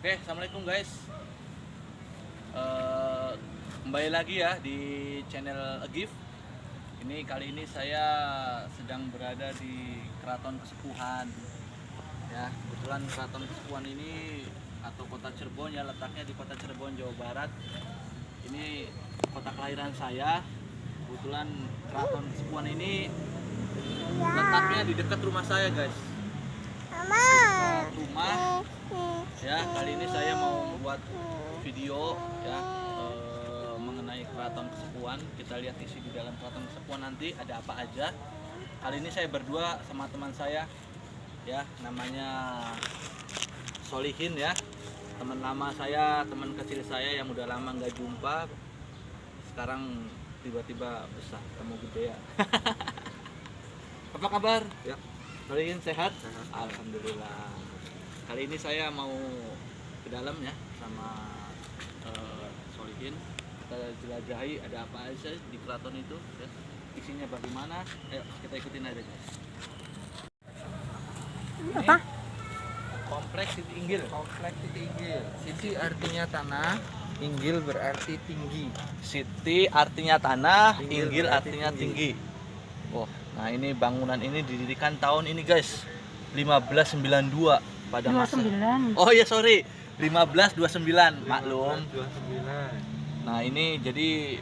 Oke, assalamualaikum guys. Kembali lagi ya di channel Agif. Ini kali ini saya sedang berada di Keraton Kesepuhan. Ya, kebetulan Keraton Kesepuhan ini atau Kota Cirebon ya, letaknya di Kota Cirebon, Jawa Barat. Ini kota kelahiran saya. Kebetulan Keraton Kesepuhan ini letaknya di dekat rumah saya guys. Di rumah. Ya, kali ini saya mau buat video ya mengenai Keraton Kesepuhan. Kita lihat isi di dalam Keraton Kesepuhan nanti ada apa aja. Kali ini saya berdua sama teman saya ya, namanya Solihin ya. Teman lama saya, teman kecil saya yang udah lama nggak jumpa. Sekarang tiba-tiba besar, ketemu gede ya. Apa kabar? Ya. Solihin sehat? Sehat. Alhamdulillah. Kali ini saya mau ke dalam ya sama Solihin. Kita jelajahi ada apa aja di keraton itu ya. Isinya bagaimana? Ayo kita ikutin aja guys. Ini kompleks Siti Inggil. Kompleks Siti Inggil. Siti artinya tanah, Inggil berarti tinggi. Siti artinya tanah, Inggil Inggil berarti artinya tinggi. Oh, nah ini bangunan ini didirikan tahun ini guys, 1592 pada masa. 29. Oh ya sorry, 1529 maklum. 1529. Nah ini jadi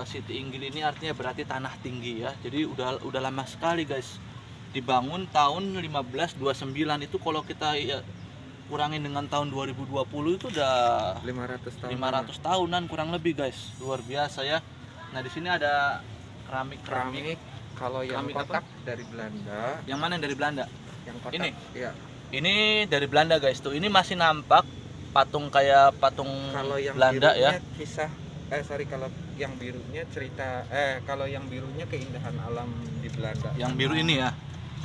Siti Inggil ini artinya berarti tanah tinggi ya. Jadi udah lama sekali guys. Dibangun tahun 1529 itu kalau kita ya, kurangin dengan tahun 2020 itu udah 500 tahun. 500 tahunan kurang lebih guys. Luar biasa ya. Nah di sini ada keramik. Keramik. Kalau yang Keramik kotak dari Belanda. Yang mana yang dari Belanda? Yang kotak. Ini? Ya. Ini dari Belanda guys. Tuh ini masih nampak patung kayak patung Kalau yang Belanda birunya ya. kisah. Kalau yang birunya cerita. Kalau yang birunya keindahan alam di Belanda. Yang biru ini ya.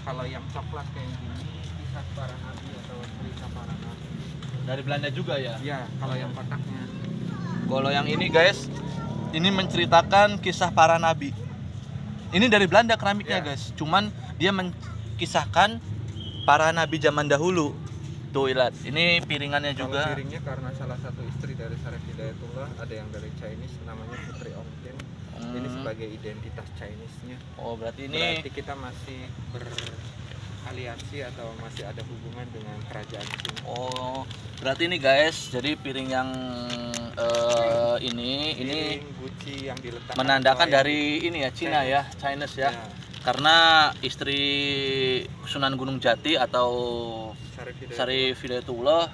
Kalau yang coklat kayak gini kisah para nabi atau cerita para nabi. Dari Belanda juga ya. Ya, kalau yang kotaknya. Kalau yang ini guys, ini menceritakan kisah para nabi. Ini dari Belanda keramiknya Ya. guys. Cuman dia mengisahkan para nabi zaman dahulu. Tuh lihat, ini piringannya Kalau juga. piringnya karena salah satu istri dari Syarif Hidayatullah, ada yang dari Chinese namanya Putri Ongkin. Ini sebagai identitas Chinese-nya. Oh berarti ini. Berarti kita masih beraliansi atau masih ada hubungan dengan kerajaan Cina. Oh berarti ini guys. Jadi piring yang ini Piring Gucci yang diletakkan menandakan atau yang dari ini ya Cina ya, Chinese ya. Ya, Karena istri Sunan Gunung Jati atau Syarif Hidayatullah. Syarif Hidayatullah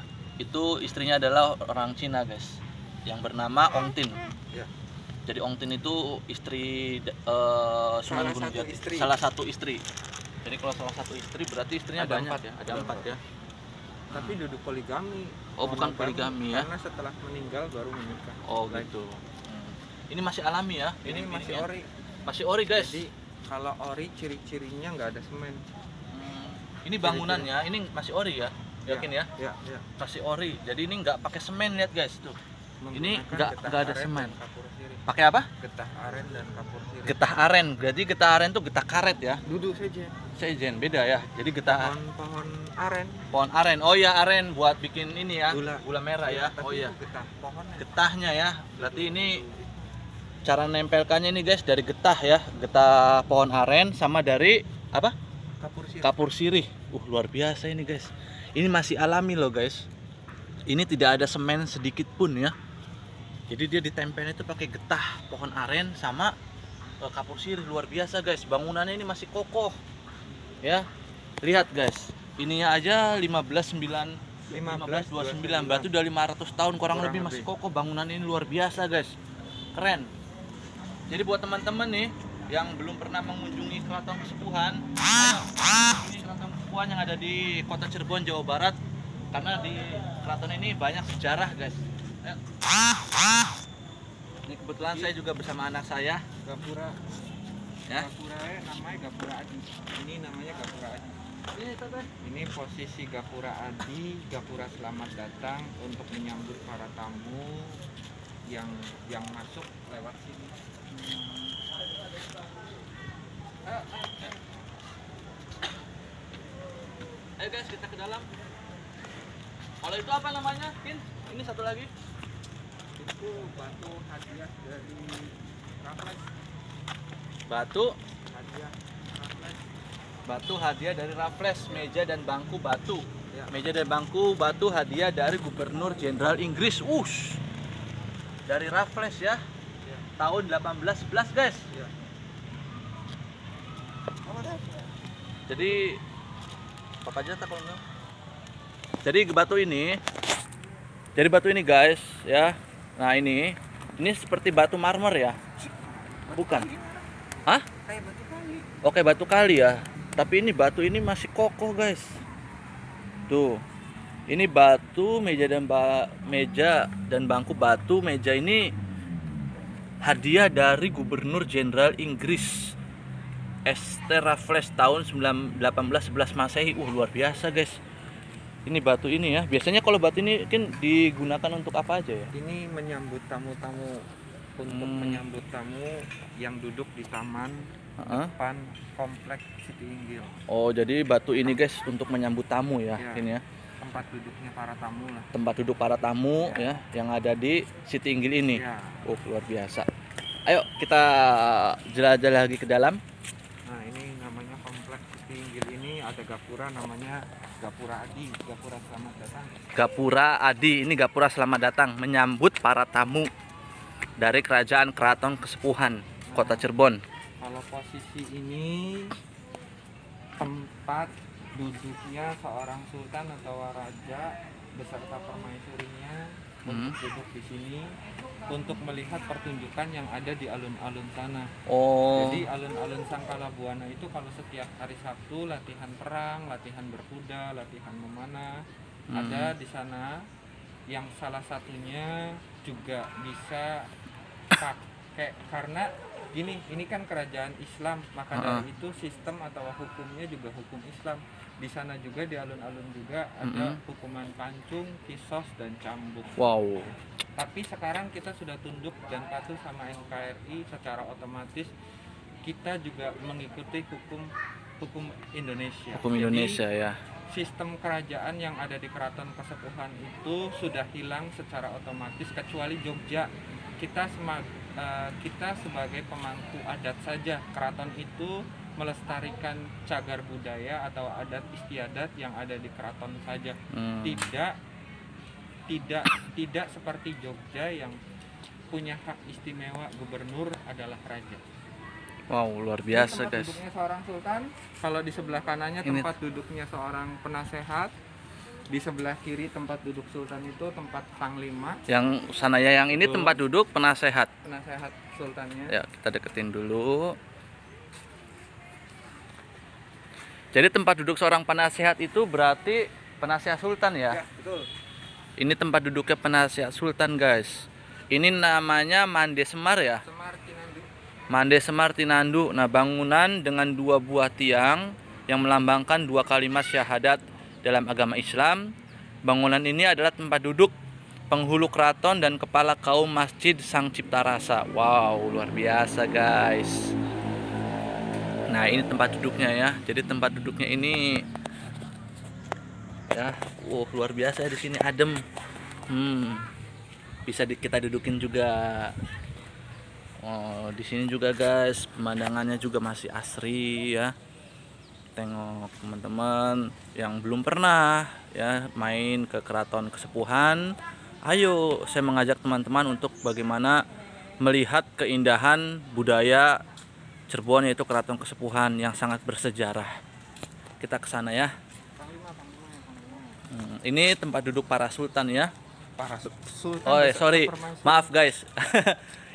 itu istrinya adalah orang Cina guys, yang bernama Ong Tin. Ya. Jadi Ong Tin itu istri Sunan Salah Gunung satu Jati. istri. Salah satu istri. Jadi kalau salah satu istri berarti istrinya Ada banyak empat. ya, ada Ada 4 ya. Tapi duduk poligami. Oh, bukan Mohon poligami maaf, ya. Karena setelah meninggal baru menikah. Oh Baik. gitu. Ini masih alami ya. Ini masih piringnya. ori. Masih ori guys. Jadi kalau ori ciri-cirinya nggak ada semen. Ini bangunannya, ini masih ori ya. Yakin ya? Ya, ya. Masih ori. Jadi ini nggak pakai semen, lihat guys tuh. Ini Menggunakan nggak ada getah aren semen. dan kapur sirih. Pakai apa? Getah aren dan kapur sirih. Getah aren. Berarti getah aren tuh getah karet ya. Duduk saja. Sejen beda ya. Jadi getah Pohon aren. pohon aren. Oh ya aren buat bikin ini ya. Gula. Merah ya. Tapi Oh iya. itu getah pohonnya. Getahnya ya. Berarti ini cara nempelkannya ini guys dari getah ya. Getah pohon aren sama dari apa? Kapur sirih. Kapur sirih. Luar biasa ini guys. Ini masih alami loh guys. Ini tidak ada semen sedikit pun ya. Jadi dia ditempelnya itu pakai getah pohon aren sama kapur sirih. Luar biasa guys. Bangunannya ini masih kokoh. Ya. Lihat guys. Ininya aja 1529 berarti udah 500 tahun kurang lebih masih kokoh. Bangunan ini luar biasa guys. Keren. Jadi buat teman-teman nih yang belum pernah mengunjungi Keraton Kesepuhan, ayo ini Keraton Kesepuhan yang ada di Kota Cirebon, Jawa Barat. Karena di keraton ini banyak sejarah guys. Ayo. Ini kebetulan saya juga bersama anak saya Gapura. ya. Gapura namanya Gapura Adi. Ini namanya Gapura Adi. Ini posisi Gapura Adi, Gapura selamat datang untuk menyambut para tamu yang masuk lewat sini. Ayo guys kita ke dalam. Kalau itu apa namanya, Pin? Ini satu lagi. Itu batu hadiah dari Raffles. Batu Hadiah Raffles. hadiah dari Raffles, meja dan bangku batu. Ya. Meja dan bangku batu hadiah dari Gubernur Jenderal Inggris. Dari Raffles ya. Ya. Tahun 1811, guys. Ya. Jadi apa aja tak kalau enggak? Jadi batu ini guys ya. Nah ini seperti batu marmer ya. Bukan? Hah? Kayak batu kali. Oke, batu kali ya. Tapi ini batu ini masih kokoh guys. Tuh. Ini batu meja dan bangku batu meja ini hadiah dari Gubernur Jenderal Inggris Raffles tahun 1811 Masehi. Luar biasa guys. Ini batu ini ya. Biasanya kalau batu ini kan digunakan untuk apa aja ya? Ini menyambut tamu-tamu, untuk menyambut tamu yang duduk di taman depan kompleks Siti Inggil. Oh, jadi batu ini guys untuk menyambut tamu ya, Ya. ini ya. Tempat duduknya para tamu lah. Tempat duduk para tamu ya, yang ada di Siti Inggil ini. Ya. Luar biasa. Ayo kita jelajah lagi ke dalam. Nah, ini namanya kompleks Siti Inggil ini ada gapura namanya Gapura Adi, Gapura Selamat Datang. Gapura Adi, ini Gapura Selamat Datang menyambut para tamu dari Kerajaan Keraton Kesepuhan Kota Cirebon. Kalau posisi ini tempat duduknya seorang sultan atau raja beserta permaisurinya untuk duduk di sini untuk melihat pertunjukan yang ada di alun-alun sana. Oh. Jadi alun-alun Sangkala Buana itu kalau setiap hari Sabtu latihan perang, latihan berkuda, latihan memanah ada di sana, yang salah satunya juga bisa pakai karena gini, ini kan kerajaan Islam, maka dari itu sistem atau hukumnya juga hukum Islam. Di sana juga di alun-alun juga ada hukuman pancung, kisos dan cambuk. Wow. Tapi sekarang kita sudah tunduk dan patuh sama NKRI, secara otomatis kita juga mengikuti hukum Indonesia. Hukum Indonesia. Jadi, ya. sistem kerajaan yang ada di Keraton Kesepuhan itu sudah hilang secara otomatis kecuali Jogja. Kita sebagai pemangku adat saja. Keraton itu melestarikan cagar budaya atau adat istiadat yang ada di keraton saja. Tidak seperti Jogja yang punya hak istimewa gubernur adalah raja. Wow, luar biasa Ini tempat guys. duduknya seorang sultan. Kalau di sebelah kanannya tempat duduknya seorang penasehat. Di sebelah kiri tempat duduk sultan itu tempat panglima. Yang sana ya, yang ini tempat duduk penasehat. Penasehat sultannya. Ya, kita deketin dulu. Jadi tempat duduk seorang penasehat itu berarti penasehat sultan ya? Ya, betul. Ini tempat duduknya penasehat sultan guys. Ini namanya Mande Semar ya? Semar Tinandu. Mande Semar Tinandu. Nah, bangunan dengan 2 buah tiang yang melambangkan 2 kalimat syahadat dalam agama Islam. Bangunan ini adalah tempat duduk penghulu keraton dan kepala kaum Masjid Sang Cipta Rasa. Wow, luar biasa guys. Nah, ini tempat duduknya ya. Jadi tempat duduknya ini ya, luar biasa di sini, adem. Bisa kita dudukin juga. Oh, di sini juga guys, pemandangannya juga masih asri ya. Tengok teman-teman yang belum pernah ya main ke Keraton Kesepuhan, ayo saya mengajak teman-teman untuk bagaimana melihat keindahan budaya Cirebon, yaitu Keraton Kesepuhan yang sangat bersejarah. Kita ke sana ya. Ini tempat duduk para sultan ya. Para sultan. Oh, sorry. Maaf guys.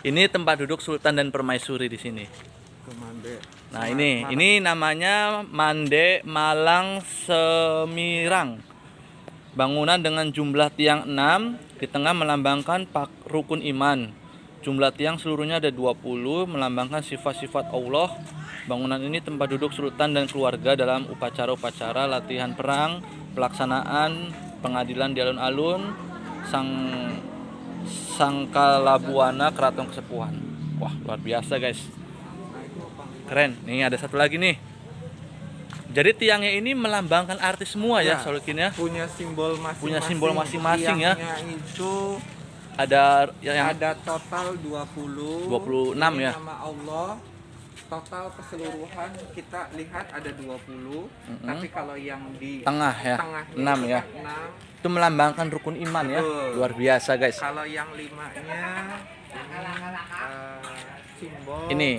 Ini tempat duduk sultan dan permaisuri di sini. Nah, ini namanya Mande Malang Semirang. Bangunan dengan jumlah tiang 6, di tengah melambangkan rukun iman. Jumlah tiang seluruhnya ada 20, melambangkan sifat-sifat Allah. Bangunan ini tempat duduk sultan dan keluarga dalam upacara-upacara latihan perang, pelaksanaan pengadilan di alun-alun Sangkala Buana Keraton Kesepuhan. Wah, luar biasa guys. Keren. Nih ada satu lagi nih. Jadi tiangnya ini melambangkan artis semua ya, Ya, Solikin ya. punya simbol masing-masing. Punya simbol masing-masing ya. Tiangnya itu Ada yang ada total 20. 26 Ini ya. nama Allah. Total keseluruhan kita lihat ada 20. Tapi kalau yang di tengah ya, tengahnya 6 ya. 6. Itu melambangkan rukun iman ya. Betul. Luar biasa guys. Kalau yang 5-nya simbol Ini.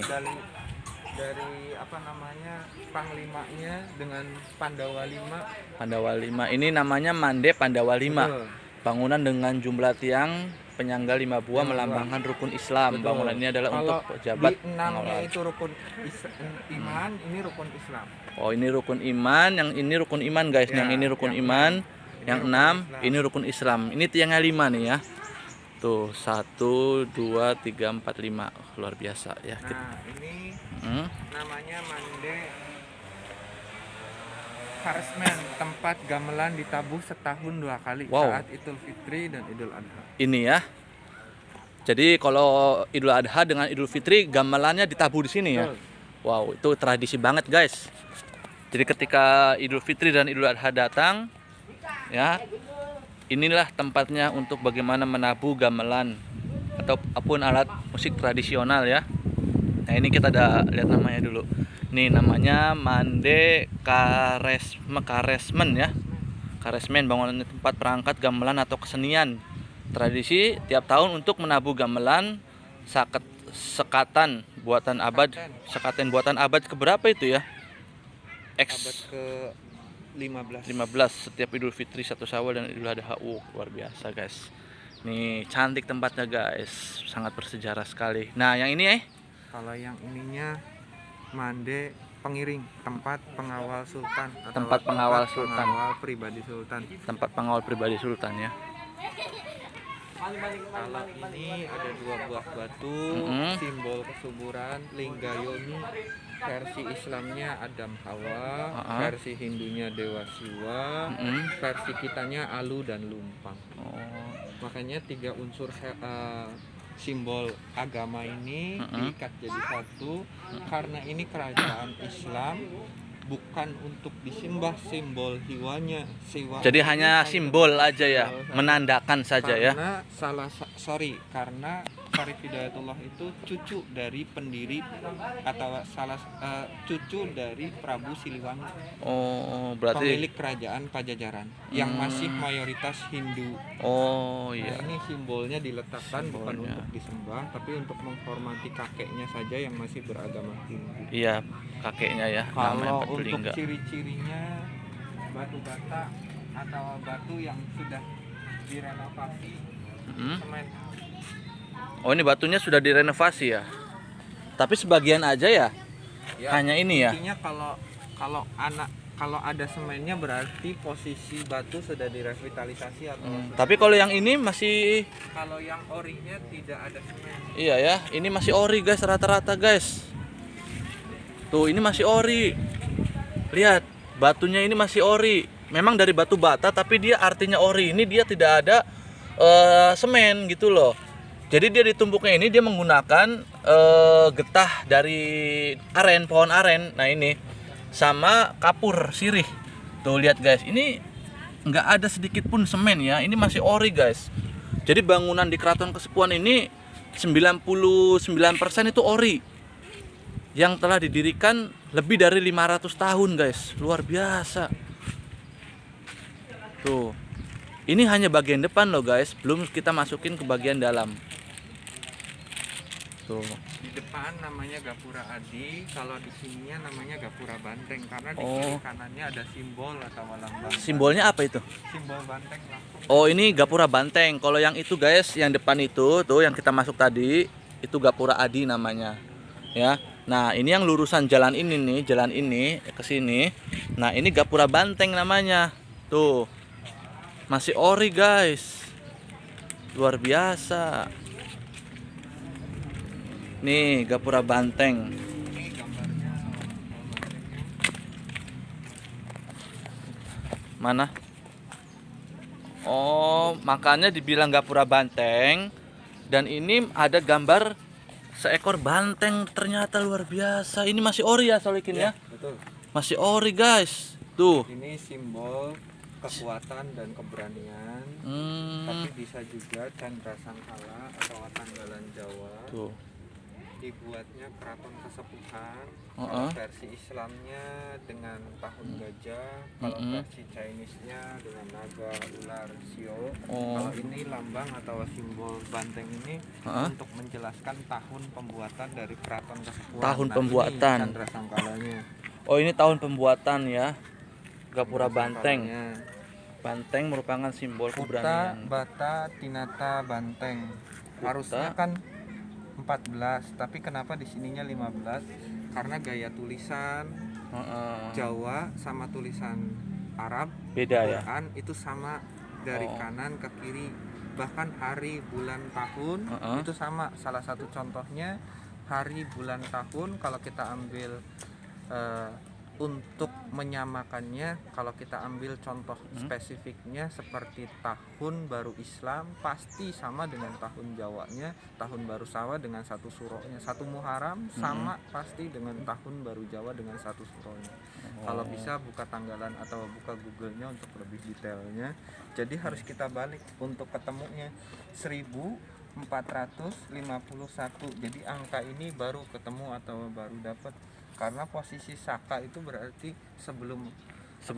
dari apa namanya, panglimanya dengan Pandawa 5. Pandawa 5. Ini namanya Mande Pandawa 5. Betul. Bangunan dengan jumlah tiang penyangga 5 buah 5 melambangkan rukun Islam. Betul. Bangunan ini adalah Kalau untuk pejabat di 6-nya pengelola. itu rukun iman, ini rukun Islam. Oh, ini rukun iman, yang ini rukun iman guys. Ya, yang ini rukun yang iman, Ini yang rukun 6 Islam. ini rukun Islam. Ini tiangnya 5 nih ya. Tuh, 1 2 3 4 5. Luar biasa ya. Nah, ini Hmm. namanya Mande Harsmen, tempat gamelan ditabuh setahun 2 kali Wow. saat Idul Fitri dan Idul Adha. Ini ya. Jadi kalau Idul Adha dengan Idul Fitri gamelannya ditabuh di sini ya. Betul. Wow, itu tradisi banget guys. Jadi ketika Idul Fitri dan Idul Adha datang, ya, inilah tempatnya untuk bagaimana menabuh gamelan ataupun alat musik tradisional ya. Nah ini kita ada lihat namanya dulu. Nih namanya Mande Karesmen ya. Karesmen, bangunan tempat perangkat gamelan atau kesenian. Tradisi tiap tahun untuk menabuh gamelan sekatan buatan abad, sekaten buatan abad keberapa itu ya? Abad ke-15. 15 setiap Idul Fitri, 1 Syawal dan Idul Adha. Luar biasa guys. Nih cantik tempatnya guys, sangat bersejarah sekali. Nah yang ini Kalau yang ininya Mande Pengiring, tempat pengawal sultan atau Tempat pengawal sultan. pengawal pribadi sultan. tempat pengawal pribadi sultan ya. Kalau ini ada 2 buah batu, Mm-mm. simbol kesuburan, lingga yoni. Versi Islamnya Adam Hawa, Uh-uh. versi Hindunya Dewa Siwa, Mm-mm. versi kitanya Alu dan Lumpang. Oh, Makanya 3 unsur simbol agama ini diikat jadi satu, karena ini kerajaan Islam, bukan untuk disembah simbol hiwanya siwa. jadi hanya simbol aja ya, menandakan saja ya. Karena karena Syarif Hidayatullah itu cucu dari pendiri atau cucu dari Prabu Siliwangi, Oh, berarti pemilik kerajaan Pajajaran yang masih mayoritas Hindu. oh Nah, iya. ini simbolnya diletakkan bukan Simbolnya. untuk disembah, tapi untuk menghormati kakeknya saja yang masih beragama Hindu. Iya, kakeknya ya, namanya Kalau Batu untuk Lingga. ciri-cirinya, batu bata atau batu yang sudah direnovasi, Mm. semen. Oh, ini batunya sudah direnovasi ya. Tapi sebagian aja ya. Hanya ini ya. Intinya kalau ada semennya berarti posisi batu sudah direvitalisasi atau Tapi kalau yang ini masih kalau yang orinya tidak ada semen. iya ya, ini masih ori guys, rata-rata guys. Tuh, ini masih ori. Lihat, batunya ini masih ori. Memang dari batu bata tapi dia artinya ori. Ini dia tidak ada semen gitu loh. Jadi dia ditumbuknya ini dia menggunakan getah dari aren, pohon aren. Nah ini sama kapur sirih. Tuh lihat guys, ini nggak ada sedikit pun semen ya. Ini masih ori guys. Jadi bangunan di Keraton Kasepuhan ini 99% itu ori. Yang telah didirikan lebih dari 500 tahun guys. Luar biasa. Tuh. Ini hanya bagian depan loh guys, belum kita masukin ke bagian dalam. Tuh. Di depan namanya Gapura Adi, kalau di sininya namanya Gapura Banteng karena di Oh. kiri kanannya ada simbol atau lambang. Simbolnya apa itu? Simbol banteng langsung. Oh, ini Gapura Banteng. Kalau yang itu guys, yang depan itu tuh yang kita masuk tadi, itu Gapura Adi namanya. Ya. Nah, ini yang lurusan jalan ini nih, jalan ini ke sini. Nah, ini Gapura Banteng namanya. Tuh. Masih ori guys. Luar biasa. Nih, Gapura Banteng. Ini gambarnya Mana? Oh, makanya dibilang Gapura Banteng. Dan ini ada gambar seekor banteng, ternyata luar biasa. Ini masih ori ya Solikin ya? betul. Masih ori guys. Tuh. Ini simbol kekuatan dan keberanian. Tapi bisa juga candra sangkala atau tanggalan Jawa. Tuh. Dibuatnya keraton kesepuhan. Uh-uh. Kalau versi Islamnya dengan tahun gajah, kalau versi Chinese-nya dengan naga, ular, sio. Kalau ini lambang atau simbol banteng ini untuk menjelaskan tahun pembuatan dari keraton kesepuhan. Tahun pembuatan. Ini candra sangkalanya. Oh, ini tahun pembuatan ya. Gapura banteng. Sangkalanya. Banteng merupakan simbol Kuta, keberanian. bata, tinata, banteng. Harusnya kan 14, tapi kenapa di sininya 15? Karena gaya tulisan Jawa sama tulisan Arab Beda ya. Quran itu sama dari kanan ke kiri. Bahkan hari, bulan, tahun itu sama. Salah satu contohnya hari, bulan, tahun kalau kita ambil untuk menyamakannya, kalau kita ambil contoh spesifiknya seperti tahun baru Islam pasti sama dengan tahun Jawanya, tahun baru Sawa dengan satu surohnya, satu Muharram sama pasti dengan tahun baru Jawa dengan satu surohnya. Kalau bisa buka tanggalan atau buka Google-nya untuk lebih detailnya. Jadi harus kita balik untuk ketemunya 1451. Jadi angka ini baru ketemu atau baru dapat. Karena posisi Saka itu berarti sebelum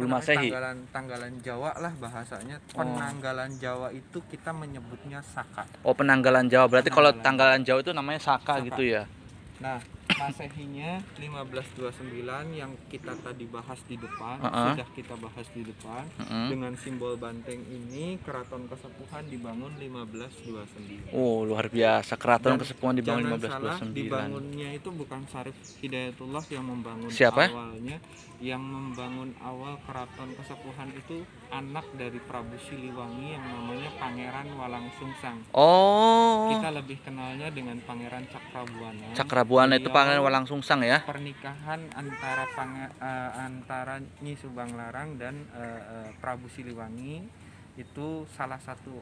Masehi. Tanggalan Jawa lah bahasanya. Penanggalan Jawa itu kita menyebutnya Saka. Oh, penanggalan Jawa. Berarti kalau tanggalan Jawa itu namanya Saka gitu ya. Nah, Masehinya 1529 yang kita tadi bahas di depan, sudah kita bahas di depan. Dengan simbol banteng ini keraton kesepuhan dibangun 1529. Oh, luar biasa. Keraton kesepuhan dibangun Jangan salah, 1529. dibangunnya itu bukan Syarif Hidayatullah yang membangun. Siapa? Awalnya. Yang membangun awal keraton kesepuhan itu anak dari Prabu Siliwangi yang namanya Pangeran Walangsungsang. Oh. Kita lebih kenalnya dengan Pangeran Cakrabuana. Cakrabuana itu Pangeran Walangsungsang ya. Pernikahan antara Nyi Subanglarang dan Prabu Siliwangi itu salah satu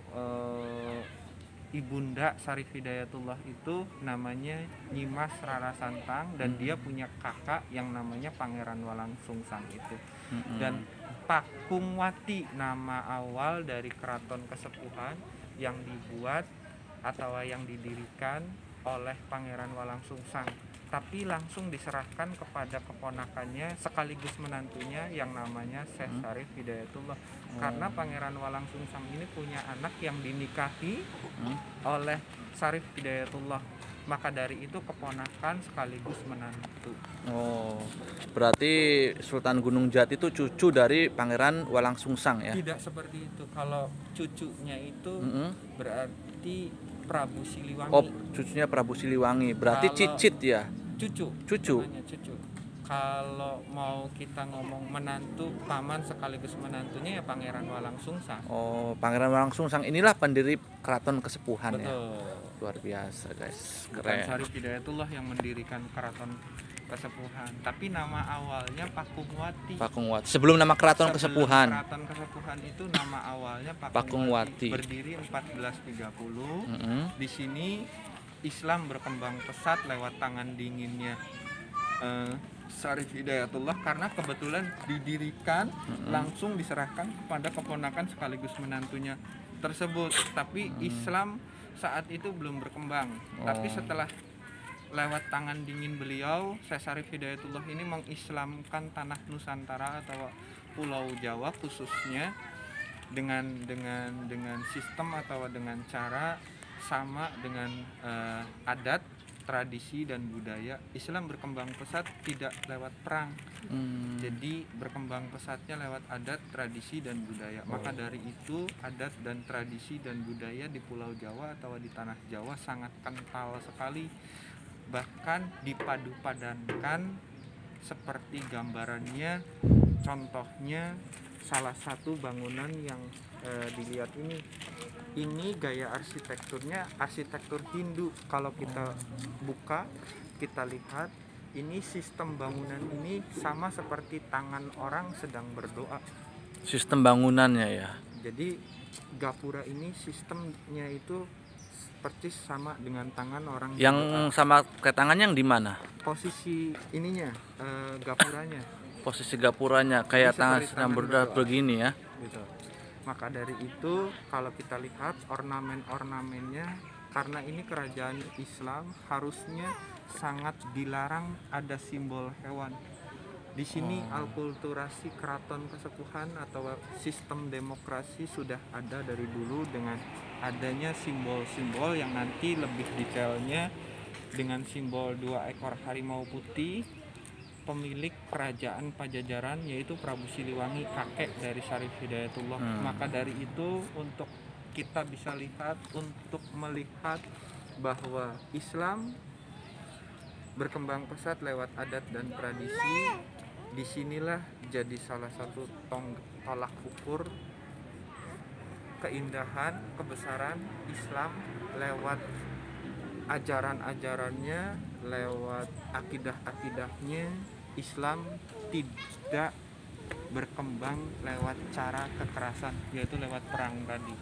ibunda Syarif Hidayatullah itu namanya Nyimas Rara Santang dan dia punya kakak yang namanya Pangeran Walangsungsang itu. Dan Pakungwati nama awal dari keraton kesepuhan yang dibuat atau yang didirikan oleh Pangeran Walangsungsang, tapi langsung diserahkan kepada keponakannya sekaligus menantunya yang namanya Syekh Syarif Hidayatullah. Karena Pangeran Walangsungsang ini punya anak yang dinikahi oleh Syarif Hidayatullah, maka dari itu keponakan sekaligus menantu. Oh, berarti Sultan Gunung Jati itu cucu dari Pangeran Walangsungsang ya? Tidak seperti itu. Kalau cucunya itu berarti Prabu Siliwangi. Oh, cucunya Prabu Siliwangi. Berarti cicit ya? Cucu. Cucu. Kalau mau kita ngomong menantu, paman sekaligus menantunya ya Pangeran Walangsungsang. Oh, Pangeran Walangsungsang inilah pendiri keraton kesepuhan. Betul. Ya. Luar biasa guys, Bukan keren. Syarif Hidayatullah yang mendirikan keraton kesepuhan, tapi nama awalnya Pakungwati. Pakungwati. Sebelum nama keraton kesepuhan. Keraton kesepuhan itu nama awalnya Pakungwati. Berdiri 1430. Di sini Islam berkembang pesat lewat tangan dinginnya Syarif Hidayatullah, karena kebetulan didirikan langsung diserahkan kepada keponakan sekaligus menantunya tersebut. Tapi Islam saat itu belum berkembang. Tapi setelah lewat tangan dingin beliau, Syekh Syarif Hidayatullah ini mengislamkan tanah Nusantara atau Pulau Jawa khususnya dengan sistem atau dengan cara sama dengan adat, tradisi dan budaya. Islam berkembang pesat tidak lewat perang. Jadi berkembang pesatnya lewat adat, tradisi dan budaya. Maka dari itu adat dan tradisi dan budaya di Pulau Jawa atau di tanah Jawa sangat kental sekali. Bahkan dipadu-padankan seperti gambarannya, contohnya salah satu bangunan yang dilihat ini gaya arsitekturnya arsitektur Hindu. Kalau kita buka, kita lihat ini sistem bangunan ini sama seperti tangan orang sedang berdoa. Sistem bangunannya ya. Jadi gapura ini sistemnya itu persis sama dengan tangan orang yang berdoa. Sama ke tangannya yang di mana? Posisi ininya, gapuranya. posisi gapuranya kayak Jadi tangan seperti sedang tangan berdoa berdoa. begini ya. Gitu. Maka dari itu kalau kita lihat ornamen-ornamennya, karena ini kerajaan Islam, harusnya sangat dilarang ada simbol hewan. Di sini alkulturasi keraton kesepuhan atau sistem demokrasi sudah ada dari dulu dengan adanya simbol-simbol yang nanti lebih detailnya dengan simbol 2 ekor harimau putih, pemilik kerajaan Pajajaran yaitu Prabu Siliwangi, kakek dari Syarif Hidayatullah. Maka dari itu untuk kita bisa lihat, untuk melihat bahwa Islam berkembang pesat lewat adat dan tradisi, disinilah jadi salah satu tolak ukur keindahan, kebesaran Islam lewat ajaran-ajarannya, lewat akidah-akidahnya. Islam tidak berkembang lewat cara kekerasan, yaitu lewat perang tadi.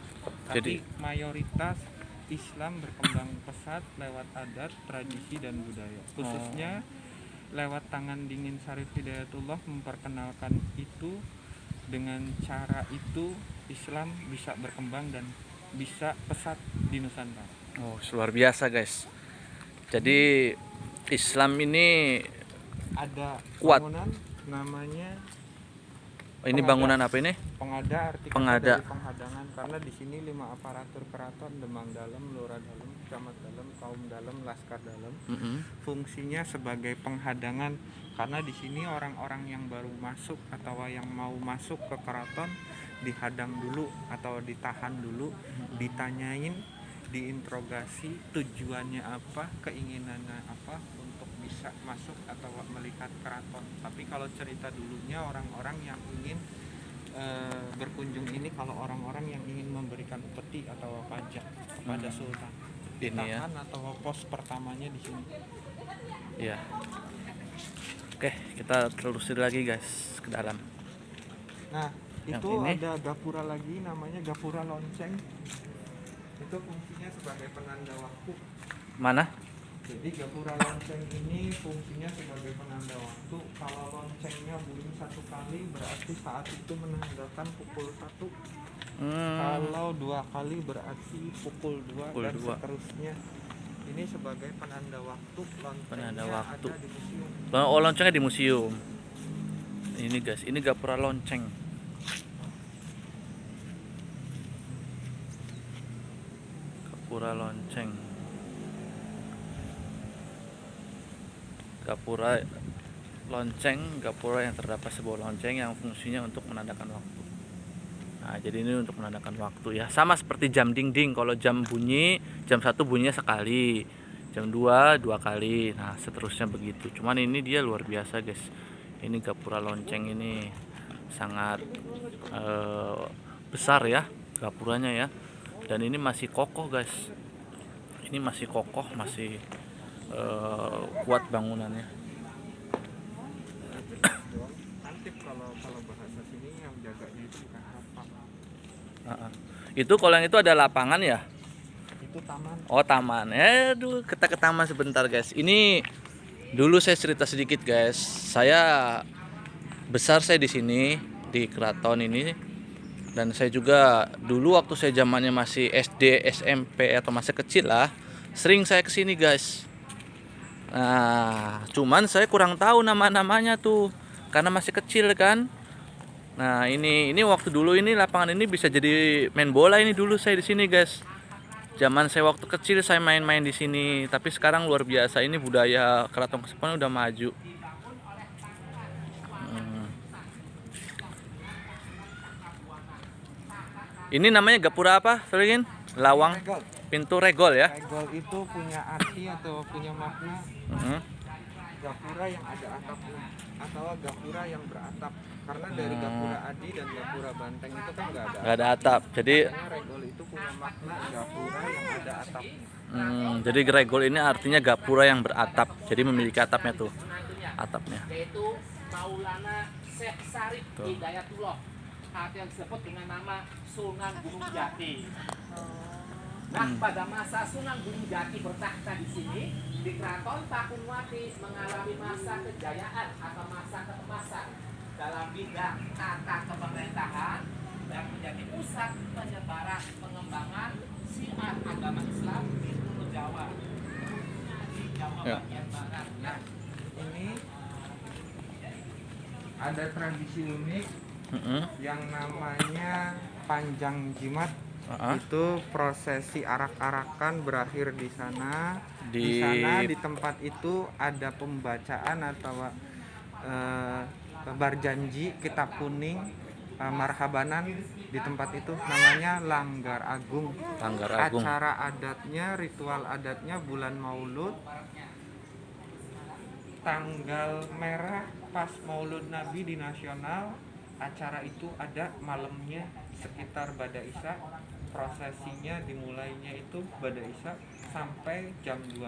Tapi mayoritas Islam berkembang pesat lewat adat, tradisi, dan budaya. Khususnya lewat tangan dingin Syarif Hidayatullah memperkenalkan itu. Dengan cara itu Islam bisa berkembang dan bisa pesat di Nusantara. Oh, luar biasa guys. Jadi Islam ini ada kuat. bangunan namanya Ini bangunan apa ini? Pengada, arti Pengada. dari penghadangan, karena di sini 5 aparatur keraton: Demang Dalem, Lurah Dalem, Camat Dalem, Kaum Dalem, Laskar Dalem. Fungsinya sebagai penghadangan, karena di sini orang-orang yang baru masuk atau yang mau masuk ke keraton dihadang dulu atau ditahan dulu, ditanyain, diinterogasi tujuannya apa, keinginannya apa untuk bisa masuk atau melihat keraton. Tapi kalau cerita dulunya orang-orang yang ingin berkunjung ini, kalau orang-orang yang ingin memberikan upeti atau pajak kepada sultan, ditahan ya, atau pos pertamanya di sini. Iya. Oke, kita telusuri lagi guys ke dalam. Nah, yang itu ini ada gapura lagi namanya gapura lonceng. Itu fungsinya sebagai penanda waktu. Mana? Jadi gapura lonceng ini fungsinya sebagai penanda waktu. Kalau loncengnya bunyi 1 kali berarti saat itu menandakan pukul 1. Kalau 2 kali berarti pukul 2 dan seterusnya. Ini sebagai penanda waktu. Loncengnya ada di museum. Oh, loncengnya di museum. Ini guys, ini gapura lonceng. Gapura lonceng. Gapura lonceng, gapura yang terdapat sebuah lonceng yang fungsinya untuk menandakan waktu. Nah, jadi ini untuk menandakan waktu ya. Sama seperti jam dinding. Kalau jam bunyi, jam 1 bunyinya sekali, jam 2 2 kali. Nah, seterusnya begitu. Cuman ini dia luar biasa, guys. Ini gapura lonceng ini sangat besar ya gapuranya ya. Dan ini masih kokoh, guys. Ini masih kokoh, masih kuat bangunannya. Antip kalau bahasa sini yang jaganya itu bukan apa. Itu kalau yang itu ada lapangan ya? Itu taman. Oh, taman. Dulu kita ke taman sebentar guys. Ini dulu saya cerita sedikit guys. Saya di sini di keraton ini, dan saya juga dulu waktu saya zamannya masih SD, SMP atau masih kecil lah, sering saya kesini guys. Nah, cuman saya kurang tahu nama-namanya tuh karena masih kecil kan. Nah, ini waktu dulu ini lapangan ini bisa jadi main bola ini dulu saya di sini, guys. Zaman saya waktu kecil saya main-main di sini, tapi sekarang luar biasa ini budaya Keraton Kasepuhan udah maju. Ini namanya gapura apa, Soligin? Lawang. Regol. Pintu regol ya. Regol itu punya arti atau punya makna gapura yang ada atapnya atau gapura yang beratap, karena dari gapura adi dan gapura banteng itu kan nggak ada atap. Jadi regol itu punya makna gapura yang ada atapnya. Jadi regol ini artinya gapura yang beratap, jadi memiliki atapnya tuh, atapnya. Yaitu Maulana Syekh Syarif Hidayatullah atau yang disebut dengan nama Sunan Gunung Jati. Nah, pada masa Sunan Gunung Jati bertakhta di sini, di Keraton Pakuwati mengalami masa kejayaan atau masa keemasan dalam bidang tata kepemerintahan yang menjadi pusat penyebaran pengembangan syiar agama Islam di Pulau Jawa, di Jawa Ya. bagian barat. Nah, ini ada tradisi unik yang namanya panjang jimat. Itu prosesi arak-arakan berakhir di sana. Di sana di tempat itu ada pembacaan atau berjanji kitab kuning, marhabanan di tempat itu namanya Langgar Agung. Langgar Agung. Acara adatnya, ritual adatnya bulan Maulud, tanggal merah pas Maulud Nabi di nasional. Acara itu ada malamnya sekitar Bada Isya. Prosesinya dimulainya itu Bada Isya sampai jam 12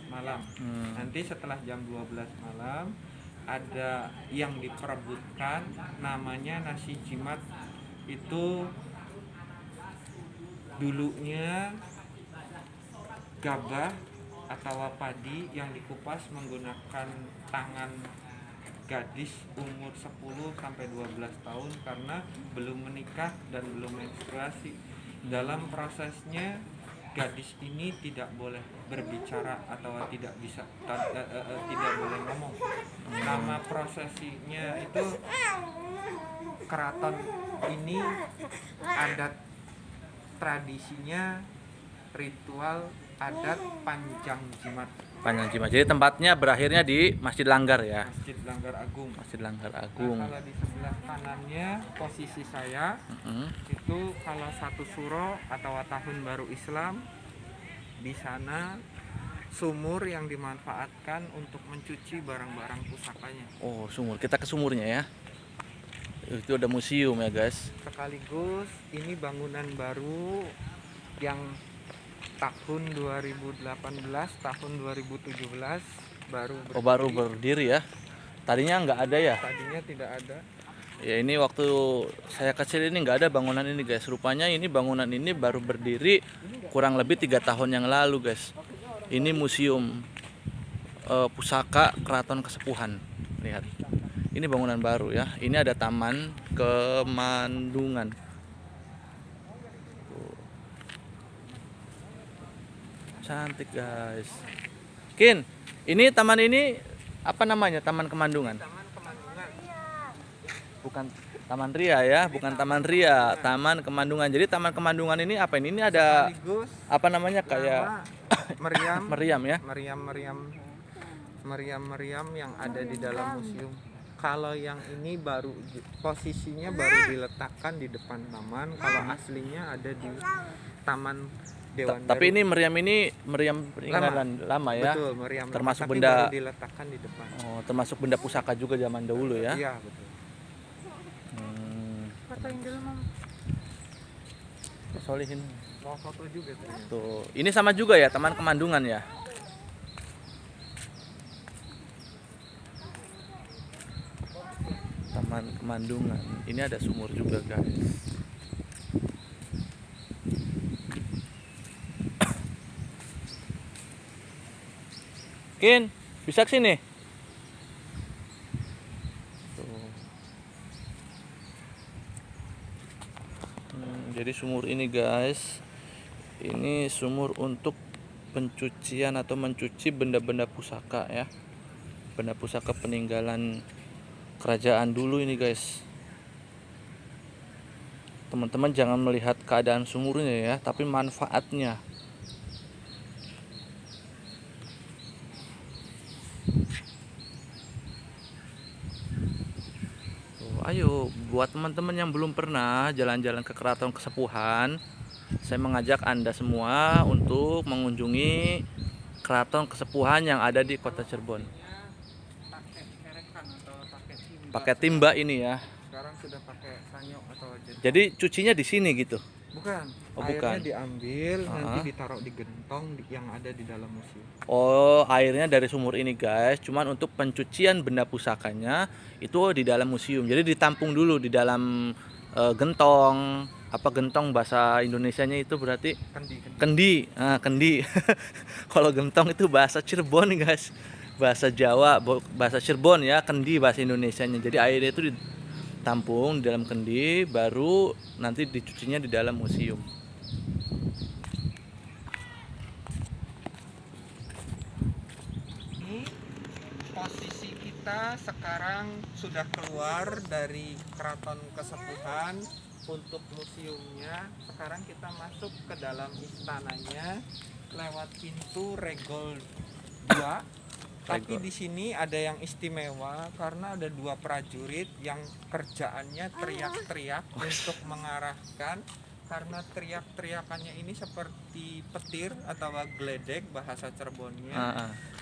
malam. Nanti setelah jam 12 malam ada yang diperebutkan namanya nasi jimat. Itu dulunya gabah atau padi yang dikupas menggunakan tangan gadis umur 10 sampai 12 tahun karena belum menikah dan belum menstruasi. Dalam prosesnya gadis ini tidak boleh berbicara atau tidak bisa tidak boleh ngomong. Nama prosesinya itu keraton ini adat tradisinya ritual adat panjang jimat. Panjang jimat. Jadi tempatnya berakhirnya di Masjid Langgar ya. Masjid Langgar Agung. Masjid Langgar Agung. Nah, kalau di sebelah kanannya posisi saya itu kalau satu suro atau tahun baru Islam, di sana sumur yang dimanfaatkan untuk mencuci barang-barang pusakanya. Oh, sumur. Kita ke sumurnya ya. Itu ada museum ya guys. Sekaligus ini bangunan baru yang tahun 2018, tahun 2017 baru berdiri. Oh, baru berdiri ya. Tadinya nggak ada ya. Tadinya tidak ada. Ya ini waktu saya kecil ini nggak ada bangunan ini guys. Rupanya ini bangunan ini baru berdiri kurang lebih 3 tahun yang lalu guys. Ini museum pusaka Keraton Kesepuhan. Lihat. Ini bangunan baru ya. Ini ada taman Kemandungan. Cantik guys. Kin, ini taman ini apa namanya? Taman Kemandungan. Taman Kemandungan. Bukan Taman Ria ya, bukan Taman Ria, Taman Kemandungan. Jadi Taman Kemandungan ini apa ini? Ini ada Sekaligus apa namanya kayak meriam meriam ya? meriam yang ada di dalam museum. Kalau yang ini baru posisinya baru diletakkan di depan taman. Kalau aslinya ada di Taman Dewan Tapi Daru. ini meriam peninggalan lama ya. Betul, meriam lama, Termasuk tapi benda- baru diletakkan di depan. Oh, termasuk benda pusaka juga zaman dahulu ya. Iya, betul. Fotoin dulu Mam. Solihin. Mau foto juga ternyata. Tuh, ini sama juga ya Taman Kemandungan ya. Taman Kemandungan. Ini ada sumur juga guys. Kin, bisa kesini? Tuh. Jadi sumur ini guys, ini sumur untuk pencucian atau mencuci benda-benda pusaka ya, benda pusaka peninggalan kerajaan dulu ini guys. Teman-teman jangan melihat keadaan sumurnya ya, tapi manfaatnya. Ayo, buat teman-teman yang belum pernah jalan-jalan ke Keraton Kesepuhan, saya mengajak Anda semua untuk mengunjungi Keraton Kesepuhan yang ada di Kota Cirebon. Pakai kerekan atau pakai timba. Pakai timba ini ya. Sekarang sudah pakai sanyo atau Jadi cucinya di sini gitu. bukan. Oh, Airnya bukan. diambil nanti Ah. ditaruh di gentong yang ada di dalam museum. Oh, airnya dari sumur ini guys. Cuman untuk pencucian benda pusakanya itu di dalam museum. Jadi ditampung dulu di dalam gentong Apa gentong bahasa Indonesianya itu berarti Kendi, kendi. kendi. Nah, kendi. Kalau gentong itu bahasa Cirebon guys. Bahasa Jawa, bahasa Cirebon ya, kendi bahasa Indonesianya. Jadi airnya itu ditampung di dalam kendi, baru nanti dicucinya di dalam museum. Ini posisi kita sekarang sudah keluar dari Keraton Kesepuhan untuk museumnya. Sekarang kita masuk ke dalam istananya lewat pintu Regol 2. Tapi Regol. di sini ada yang istimewa karena ada 2 prajurit yang kerjaannya teriak-teriak untuk mengarahkan, karena teriak-teriakannya ini seperti petir atau geledek bahasa Cirebonnya.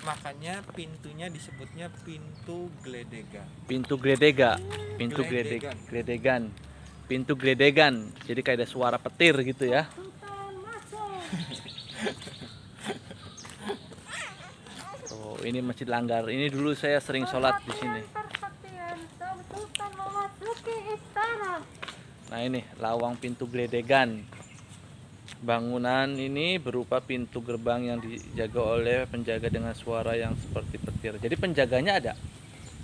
Makanya pintunya disebutnya pintu gledega. Pintu gledega, pintu Gledegan. gledegan, pintu gledegan. Jadi kayak ada suara petir gitu ya. Tuh, ini Masjid Langgar. Ini dulu saya sering sholat di sini. Nah ini lawang pintu gledegan. Bangunan ini berupa pintu gerbang yang dijaga oleh penjaga dengan suara yang seperti petir. Jadi penjaganya ada?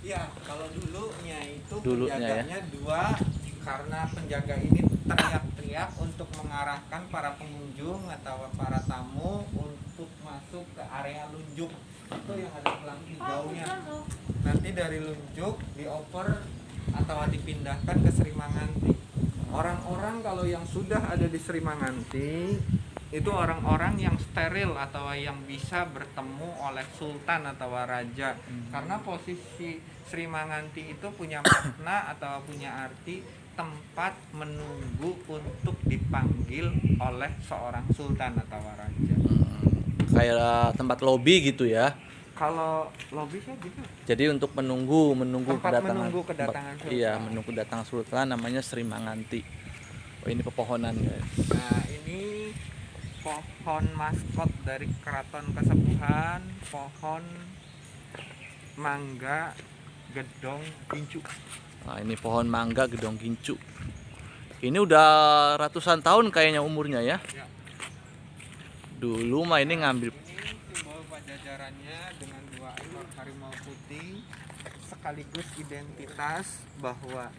Ya, kalau dulunya itu Dulunya ya. penjaganya 2, karena penjaga ini teriak-teriak untuk mengarahkan para pengunjung atau para tamu untuk masuk ke area lunjuk. Itu yang ada pelang hijaunya. Nanti dari lunjuk dioper atau dipindahkan ke Sri Manganti. Orang-orang kalau yang sudah ada di Sri Manganti itu orang-orang yang steril atau yang bisa bertemu oleh sultan atau raja. Karena posisi Sri Manganti itu punya makna atau punya arti tempat menunggu untuk dipanggil oleh seorang sultan atau raja. Kayak tempat lobby gitu ya. Kalau lobby sih gitu. Jadi untuk menunggu Tempat menunggu kedatangan sultan. Iya, menunggu kedatangan sultan namanya Sri Manganti. Oh, ini pepohonan guys. Nah, ini pohon maskot dari Keraton Kesepuhan, pohon mangga gedong gincu. Nah, ini pohon mangga gedong gincu. Ini udah ratusan tahun kayaknya umurnya ya. Ya. Dulu mah ini ngambil. Ini simbol pajajarannya dengan 2 ekor harimau putih, sekaligus identitas bahwa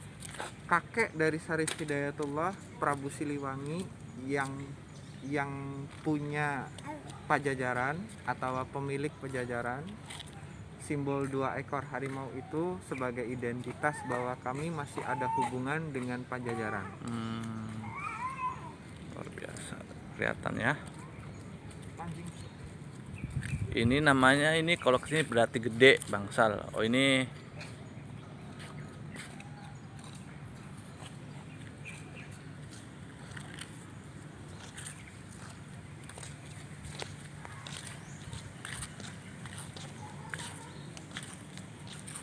kakek dari Syarif Hidayatullah, Prabu Siliwangi yang punya Pajajaran atau pemilik Pajajaran. Simbol 2 ekor harimau itu sebagai identitas bahwa kami masih ada hubungan dengan Pajajaran. Luar biasa kelihatan ya. Anjing. Ini namanya, ini kalau kesini berarti gede bangsal. Oh ini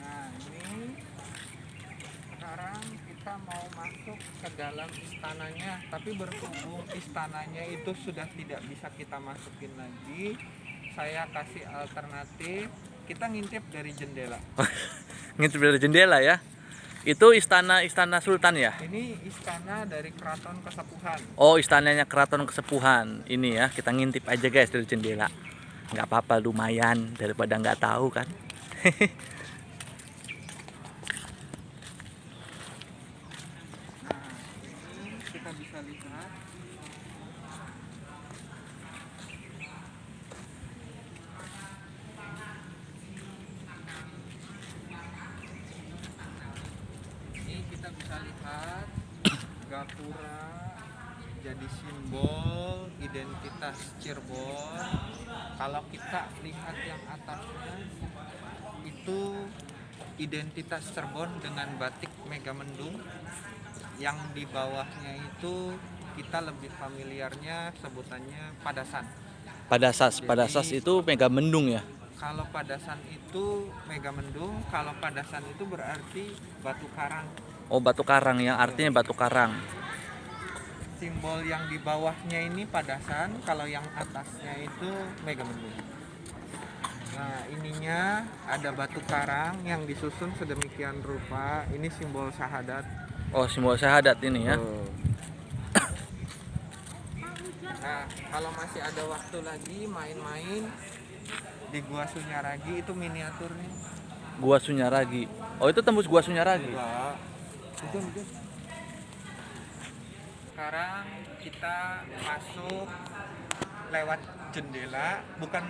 Nah, ini sekarang kita mau masuk ke dalam istananya, tapi berhubung istananya itu sudah tidak bisa kita masukin lagi, saya kasih alternatif, kita ngintip dari jendela. ngintip dari jendela ya. Itu istana sultan ya. Ini istana dari Keraton Kesepuhan. Oh, istananya Keraton Kesepuhan. Ini ya, kita ngintip aja guys dari jendela. Nggak apa-apa, lumayan daripada nggak tahu kan. Nah, ini kita bisa lihat. Ini kita bisa lihat gapura jadi simbol identitas Cirebon. Kalau kita lihat yang atasnya itu identitas Cirebon dengan batik Megamendung. Yang di bawahnya itu kita lebih familiarnya sebutannya Padasan. Padasas itu Megamendung ya. Kalau Padasan itu Megamendung, kalau Padasan itu berarti batu karang. Oh, batu karang, yang artinya batu karang. Simbol yang di bawahnya ini Padasan, kalau yang atasnya itu Megamendung. Nah, ininya ada batu karang yang disusun sedemikian rupa. Ini simbol syahadat. Oh, simbol syahadat ini ya. Nah, kalau masih ada waktu lagi main-main di Gua Sunyaragi itu miniaturnya. Gua Sunyaragi. Oh, itu tembus Gua Sunyaragi. Enggak. Itu. Sekarang kita masuk lewat jendela, bukan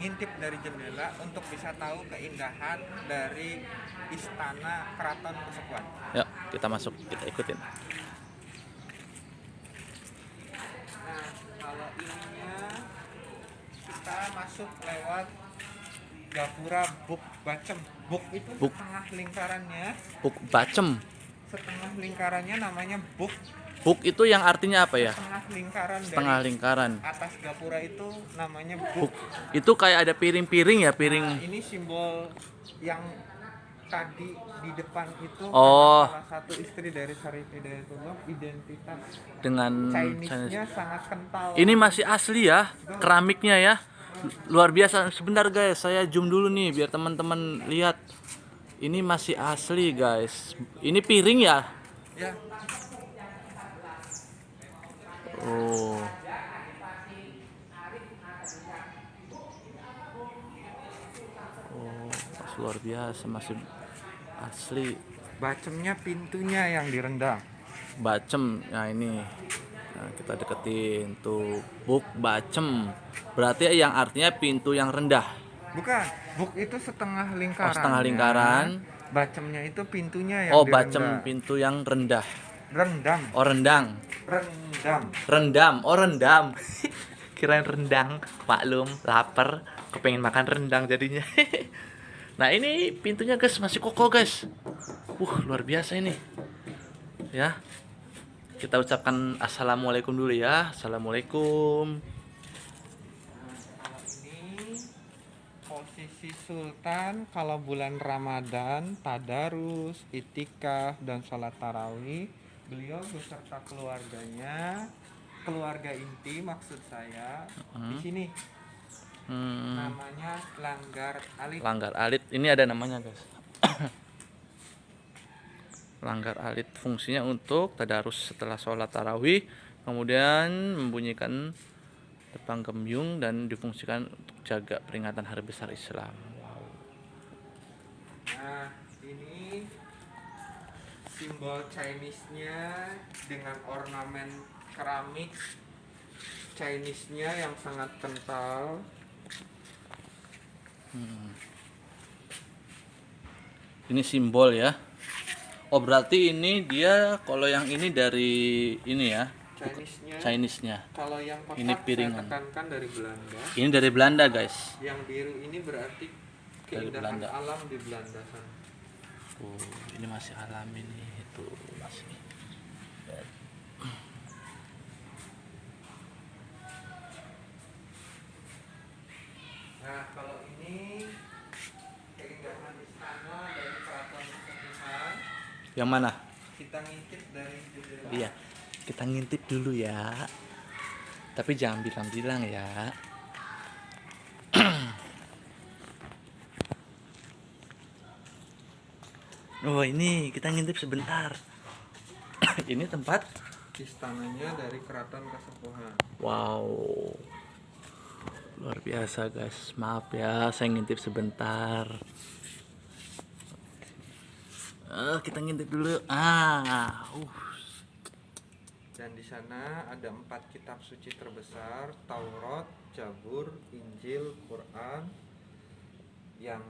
ngintip dari jendela untuk bisa tahu keindahan dari istana Keraton Kasepuhan. Yuk, kita masuk, kita ikutin. Nah, kalau ininya kita masuk lewat Gapura Buk Bacem. Buk itu Buk. setengah lingkarannya, Buk Bacem. setengah lingkarannya namanya buk. Buk itu yang artinya apa ya? Setengah lingkaran Setengah dari lingkaran. atas gapura itu namanya buk. Buk. Itu kayak ada piring-piring ya, Nah, piring. ini simbol yang tadi di depan itu Oh. salah satu istri dari Syarif Hidayatullah, identitas Dengan Chinese-nya sangat kental. Ini masih asli ya, keramiknya ya. Luar biasa. Sebentar guys, saya zoom dulu nih biar teman-teman lihat. Ini masih asli guys. Ini piring ya? Ya, Oh. Oh, pas luar biasa, masih asli. bacemnya pintunya yang direndam. Bacem. Nah, ini. Nah, kita deketin tuh. Buk Bacem. Berarti yang artinya pintu yang rendah. Bukan, buk itu setengah lingkaran. Oh, setengah lingkaran. Bacemnya itu pintunya yang Oh, direndam. Bacem pintu yang rendah. Rendam, Oh, rendang. rendam. Rendam. Oh, rendam. Kirain rendang. Maklum, lapar, kepengen makan rendang jadinya. Nah, ini pintunya guys masih kokoh guys. Luar biasa ini. Ya. Kita ucapkan assalamualaikum dulu ya. Assalamualaikum. Kalau ini posisi sultan kalau bulan Ramadan, tadarus, itikaf dan sholat tarawih, beliau beserta keluarganya, keluarga inti maksud saya, di sini namanya Langgar Alit. Langgar Alit. Ini ada namanya guys. Langgar Alit fungsinya untuk tadarus setelah sholat tarawih, kemudian membunyikan tepang gembyung dan difungsikan untuk jaga peringatan hari besar Islam. Wow. Nah, ini simbol Chinese-nya dengan ornamen keramik Chinese-nya yang sangat kental. Ini simbol ya. Oh, berarti ini dia, kalau yang ini dari ini ya, Chinese-nya. Chinese-nya. Kalau yang kotak Ini saya piringan. tekankan dari Belanda. Ini dari Belanda guys. Yang biru ini berarti Dari keindahan Belanda. alam di Belanda sana. Ini masih alami nih, itu masih. Nah, kalau ini keindahan istana dari Keraton Kasepuhan. Yang mana? Kita ngintip dari jendela. Iya, kita ngintip dulu ya. Tapi jangan bilang-bilang ya. Oh, ini kita ngintip sebentar. Ini tempat. Istananya dari Keraton Kasepuhan. Wow. Luar biasa guys. Maaf ya, saya ngintip sebentar. Kita ngintip dulu. Dan di sana ada 4 kitab suci terbesar, Taurat, Zabur, Injil, Quran, yang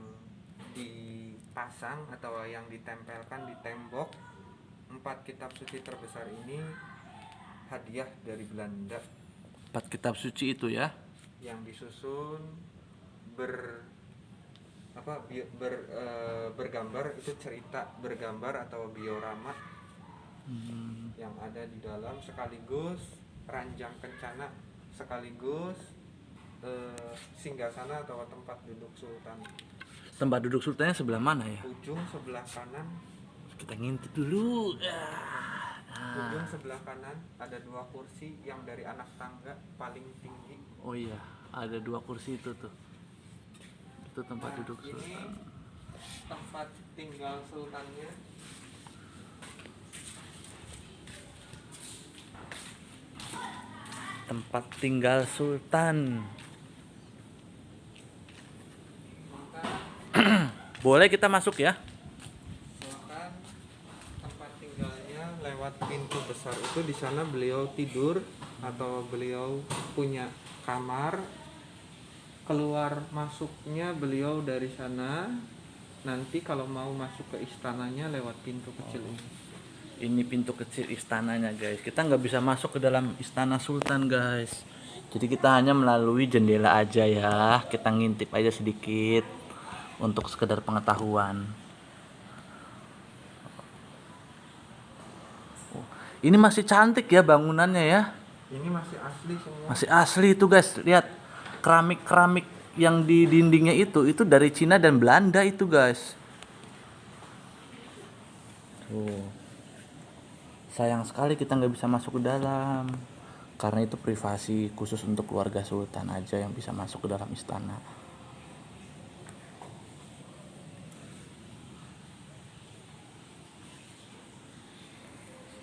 dipasang atau yang ditempelkan di tembok. 4 kitab suci terbesar ini hadiah dari Belanda 4 kitab suci itu ya. yang disusun bergambar, itu cerita bergambar atau diorama yang ada di dalam, sekaligus ranjang kencana, sekaligus singgasana atau tempat duduk sultan. Tempat duduk sultannya sebelah mana ya? Ujung sebelah kanan, Kita ngintip dulu. ujung sebelah kanan ada 2 kursi yang dari anak tangga paling tinggi. Oh iya, ada 2 kursi itu tuh. Itu tempat duduk Ini sultan. tempat tinggal sultannya. tempat tinggal Sultan. Boleh kita masuk ya? Silakan. Tempat tinggalnya lewat pintu besar itu, di sana beliau tidur atau beliau punya kamar. Keluar masuknya beliau dari sana. Nanti kalau mau masuk ke istananya lewat pintu kecil ini. Ini pintu kecil istananya guys. Kita nggak bisa masuk ke dalam istana Sultan guys. Jadi kita hanya melalui jendela aja ya. Kita ngintip aja sedikit untuk sekedar pengetahuan. Oh, ini masih cantik ya bangunannya ya. Ini masih asli semua. Masih asli itu guys. Lihat keramik-keramik yang di dindingnya itu dari Cina dan Belanda itu guys. Tuh. Sayang sekali kita nggak bisa masuk ke dalam karena itu privasi khusus untuk keluarga Sultan aja yang bisa masuk ke dalam istana.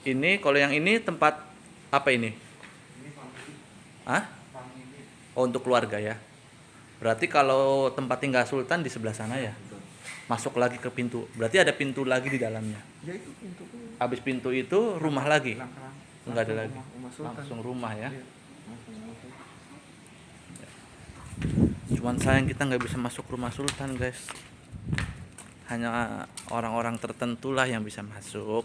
Ini kalau yang ini tempat apa ini? Hah? Oh, untuk keluarga ya. Berarti kalau tempat tinggal Sultan di sebelah sana ya. Masuk lagi ke pintu. Berarti ada pintu lagi di dalamnya. Ya itu pintu. Habis pintu itu rumah lagi. Enggak ada lagi. Rumah Sultan. Langsung rumah ya. Iya, langsung rumah Sultan. Cuman sayang kita nggak bisa masuk rumah Sultan guys. Hanya orang-orang tertentu lah yang bisa masuk.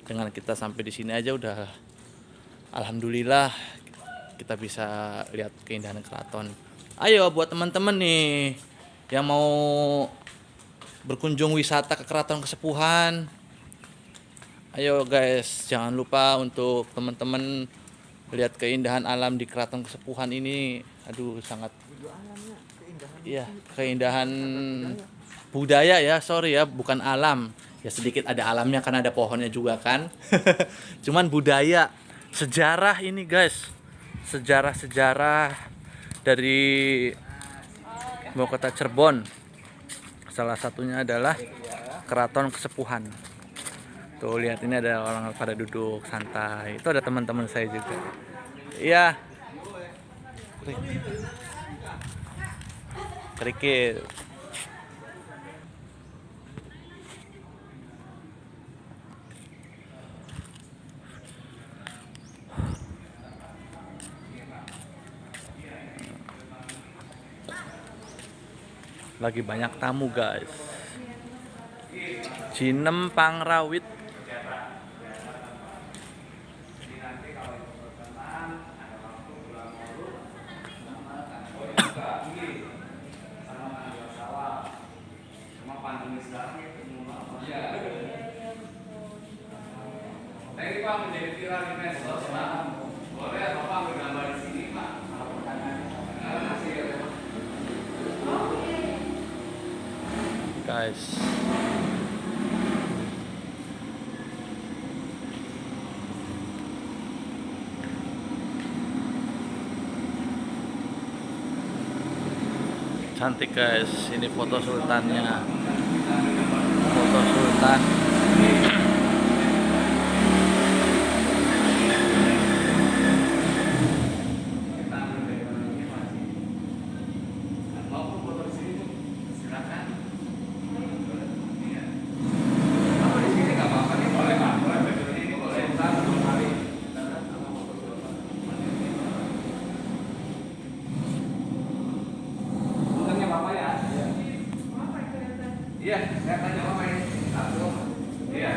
Dengan kita sampai di sini aja udah alhamdulillah kita bisa lihat keindahan keraton. Ayo buat teman-teman nih yang mau berkunjung wisata ke Keraton Kesepuhan, ayo guys, jangan lupa untuk teman-teman lihat keindahan alam di Keraton Kesepuhan ini. Aduh, sangat iya, keindahan budaya ya, sorry ya, bukan alam. Ya sedikit ada alamnya kan, ada pohonnya juga kan. Cuman budaya, sejarah ini guys. Sejarah-sejarah dari Ibu Kota Cirebon. Salah satunya adalah Keraton Kesepuhan. Tuh lihat, ini ada orang pada duduk santai. Itu ada teman-teman saya juga. Iya. Kerikil. Lagi banyak tamu guys. Cinem Pangrawit. Guys, cantik guys, ini foto sultannya, foto sultan. Iya, saya tanya apa ini? Satu. Iya.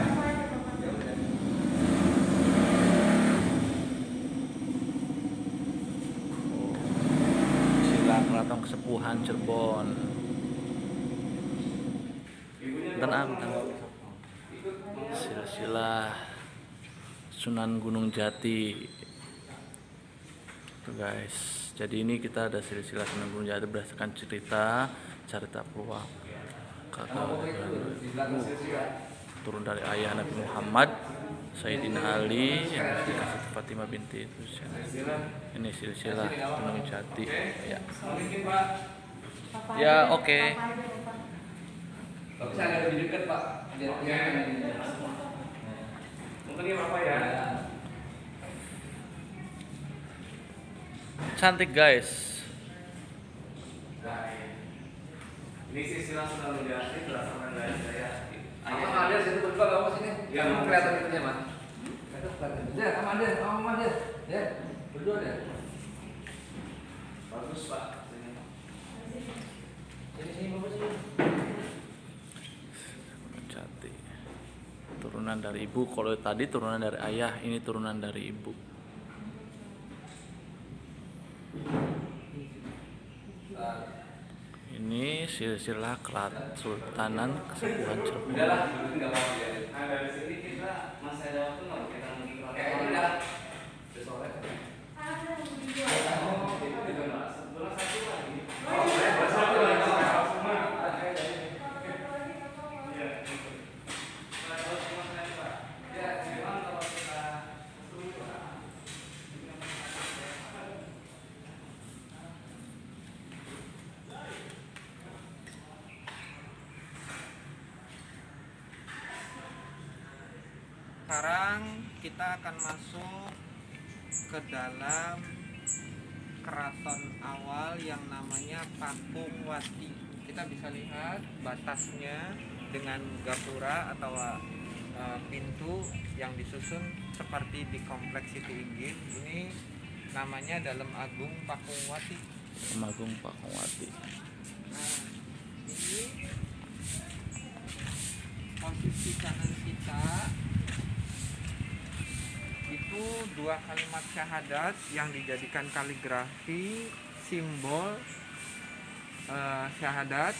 Sila Keraton Kesepuhan Cirebon. Tenang. Sila-sila Sunan Gunung Jati. Tuh guys. Jadi ini kita ada silsilah Sunan Gunung Jati berdasarkan cerita peluang turun dari ayah Nabi Muhammad Sayyidina Ali yang dikasih Fatimah binti Husain. Ini silsilah Gunung Jati ya. Ya oke. Bisa agak lebih dekat Pak. Mungkin ya Bapak ya. Cantik guys. Ini silsilah Sunan Gunung berdasarkan dari saya. Sama Adir situ berdua kamu sini. Iya, Kamu Mas. kelihatan itunya, Mas. Itu kelihatan. Ya, sama Adir, sama Adir. Ya, berdua deh. Bagus Pak. Sini bagus ini. Jati. Turunan dari ibu. Kalau tadi turunan dari ayah, ini turunan dari ibu. Ini silsilah Kesultanan Kesepuhan Cirebon. Udahlah, enggak apa-apa ya. Nah, dari sini kita masih ada waktu nggak kita lagi Udah. Sore. Sekarang kita akan masuk ke dalam keraton awal yang namanya Pakungwati. Kita bisa lihat batasnya dengan gapura atau pintu yang disusun seperti di kompleks Siti Inggit. Ini namanya Dalem Agung Pakungwati. Agung Pakungwati. Nah, ini posisi kanan kita itu dua kalimat syahadat yang dijadikan kaligrafi simbol syahadat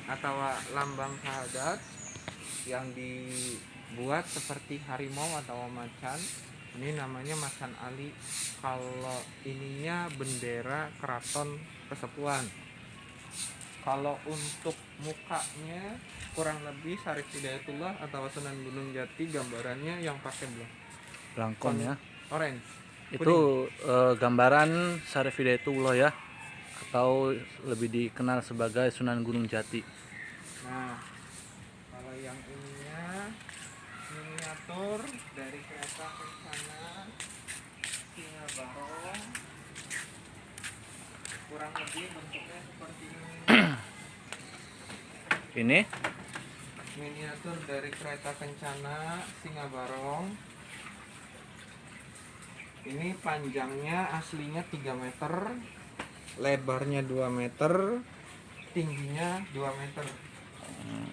atau lambang syahadat yang dibuat seperti harimau atau macan. Ini namanya Macan Ali. Kalau ininya bendera Keraton Kesepuhan. Kalau untuk mukanya kurang lebih Syarif Hidayatullah atau Sunan Gunung Jati, gambarannya yang pakai Belangkon ya. orange. Itu gambaran Syarif Hidayatullah ya, atau lebih dikenal sebagai Sunan Gunung Jati. Nah, kalau yang ininya miniatur dari kereta Kencana Singa Barong, kurang lebih bentuknya seperti ini. Ini Miniatur dari kereta Kencana Singa Barong. Ini panjangnya aslinya 3 meter, lebarnya 2 meter, tingginya 2 meter.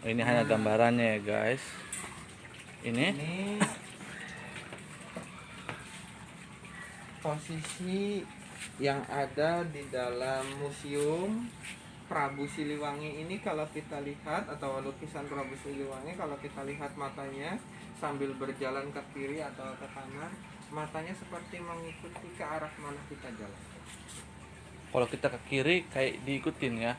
ini hanya gambarannya ya guys. Ini posisi yang ada di dalam museum Prabu Siliwangi ini. Kalau kita lihat, atau lukisan Prabu Siliwangi, kalau kita lihat matanya sambil berjalan ke kiri atau ke kanan, matanya seperti mengikuti ke arah mana kita jalan. kalau kita ke kiri kayak diikutin ya.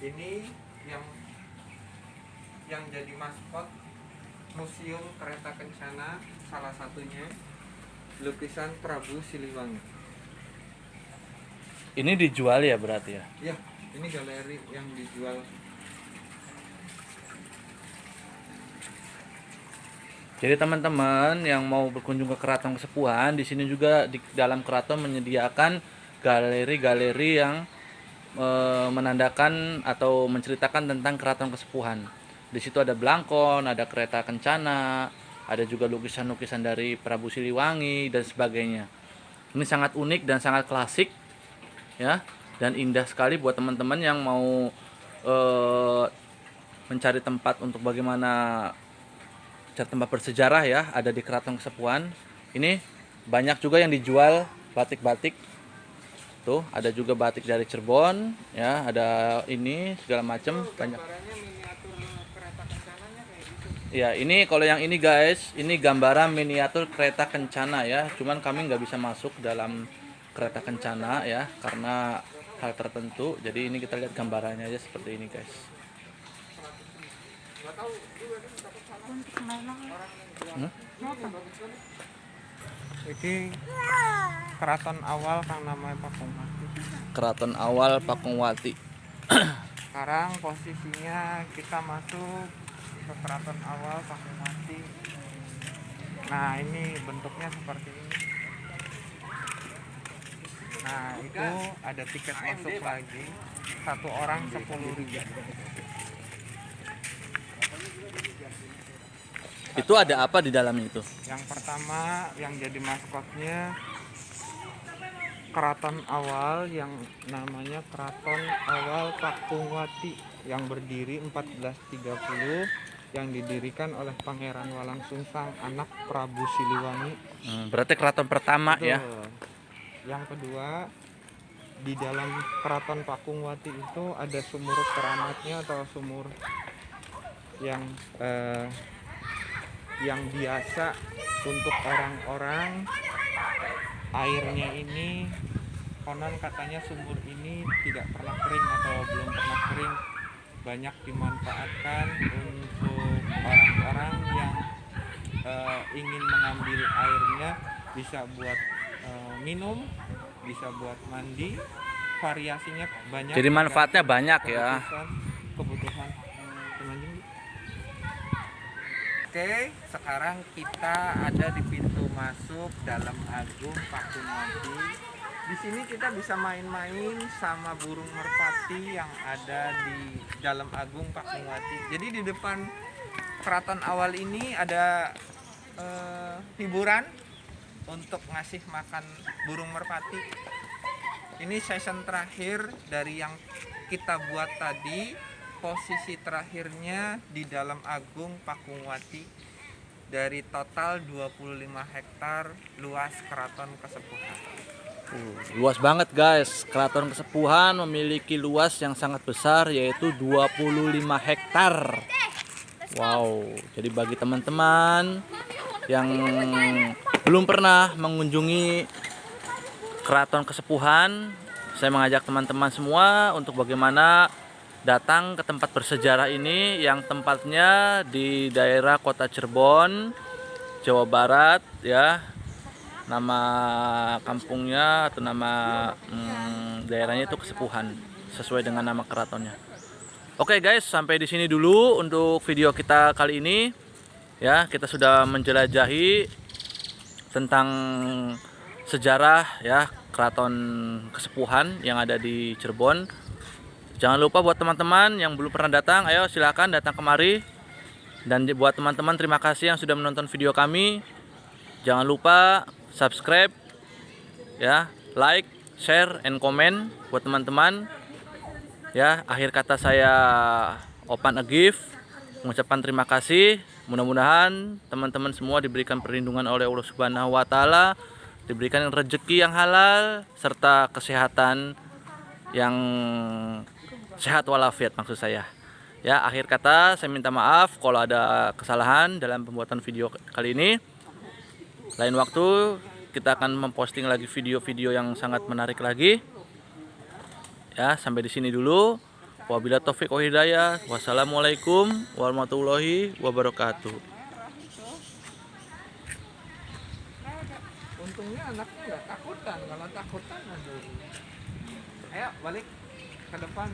Ini yang jadi maskot Museum Kereta Kencana, salah satunya lukisan Prabu Siliwangi. Ini dijual ya berarti ya. Ya, ini galeri yang dijual. Jadi teman-teman yang mau berkunjung ke Keraton Kesepuhan, di sini juga di dalam keraton menyediakan galeri-galeri yang menandakan atau menceritakan tentang Keraton Kesepuhan. Di situ ada Blangkon, ada kereta kencana, ada juga lukisan-lukisan dari Prabu Siliwangi dan sebagainya. Ini sangat unik dan sangat klasik ya, dan indah sekali buat teman-teman yang mau mencari tempat untuk bagaimana cari tempat bersejarah ya, ada di Keraton Kesepuhan. Ini banyak juga yang dijual batik-batik. Tuh, ada juga batik dari Cirebon ya, ada ini segala macam banyak. Gambarannya miniatur kereta kencananya kayak gitu. Ya, ini kalau yang ini guys, ini gambaran miniatur kereta kencana ya. Cuman kami nggak bisa masuk dalam kereta kencana ya, karena hal tertentu. Jadi ini kita lihat gambarannya aja seperti ini guys. Nggak tahu juga nih, takut salah. Orang yang jual. Ini keraton awal kang namanya Pakungwati. Keraton awal Pakungwati. Sekarang posisinya kita masuk ke keraton awal Pakungwati. Nah, ini bentuknya seperti ini. Nah, itu ada tiket masuk lagi. Satu orang 10.000. Itu ada apa di dalamnya itu? Yang pertama yang jadi maskotnya keraton awal yang namanya Keraton Awal Pakungwati yang berdiri 1430, yang didirikan oleh Pangeran Walang Sungsang, anak Prabu Siliwangi. Berarti keraton pertama ya. Betul. Yang kedua, di dalam Keraton Pakungwati itu ada sumur keramatnya atau sumur yang biasa untuk orang-orang. Airnya ini konon katanya sumur ini tidak pernah kering atau belum pernah kering, banyak dimanfaatkan untuk orang-orang yang ingin mengambil airnya, bisa buat minum, bisa buat mandi, variasinya banyak. Jadi manfaatnya banyak ya. Kebutuhan pengunjung. Oke, sekarang kita ada di pintu masuk Dalam Agung Pakungwati. Di sini kita bisa main-main sama burung merpati yang ada di Dalam Agung Pakungwati. Jadi di depan keraton awal ini ada hiburan untuk ngasih makan burung merpati. Ini season terakhir dari yang kita buat tadi. Posisi terakhirnya di Dalam Agung Pakungwati, dari total 25 hektar luas Keraton Kesepuhan. Luas banget guys. Keraton Kesepuhan memiliki luas yang sangat besar, yaitu 25 hektar. Wow. Jadi bagi teman-teman yang belum pernah mengunjungi Keraton Kesepuhan, saya mengajak teman-teman semua untuk bagaimana datang ke tempat bersejarah ini, yang tempatnya di daerah Kota Cirebon, Jawa Barat ya. Nama kampungnya atau nama daerahnya itu Kesepuhan, sesuai dengan nama keratonnya. Oke guys, sampai di sini dulu untuk video kita kali ini. Ya, kita sudah menjelajahi tentang sejarah ya Keraton Kesepuhan yang ada di Cirebon. Jangan lupa buat teman-teman yang belum pernah datang, ayo silakan datang kemari. Dan buat teman-teman, terima kasih yang sudah menonton video kami. Jangan lupa subscribe ya, like, share, and comment buat teman-teman. Ya, akhir kata saya Opan Agif mengucapkan terima kasih. Mudah-mudahan teman-teman semua diberikan perlindungan oleh Allah Subhanahu wa taala, diberikan rezeki yang halal serta kesehatan yang sehat walafiat maksud saya. Ya, akhir kata saya minta maaf kalau ada kesalahan dalam pembuatan video kali ini. Lain waktu kita akan memposting lagi video-video yang sangat menarik lagi. Ya, sampai di sini dulu. Wabillahi taufiq wal hidayah. Wassalamualaikum warahmatullahi wabarakatuh. Untungnya anaknya nggak takutan. Kalau takutan, aduh. Ayo balik ke depan.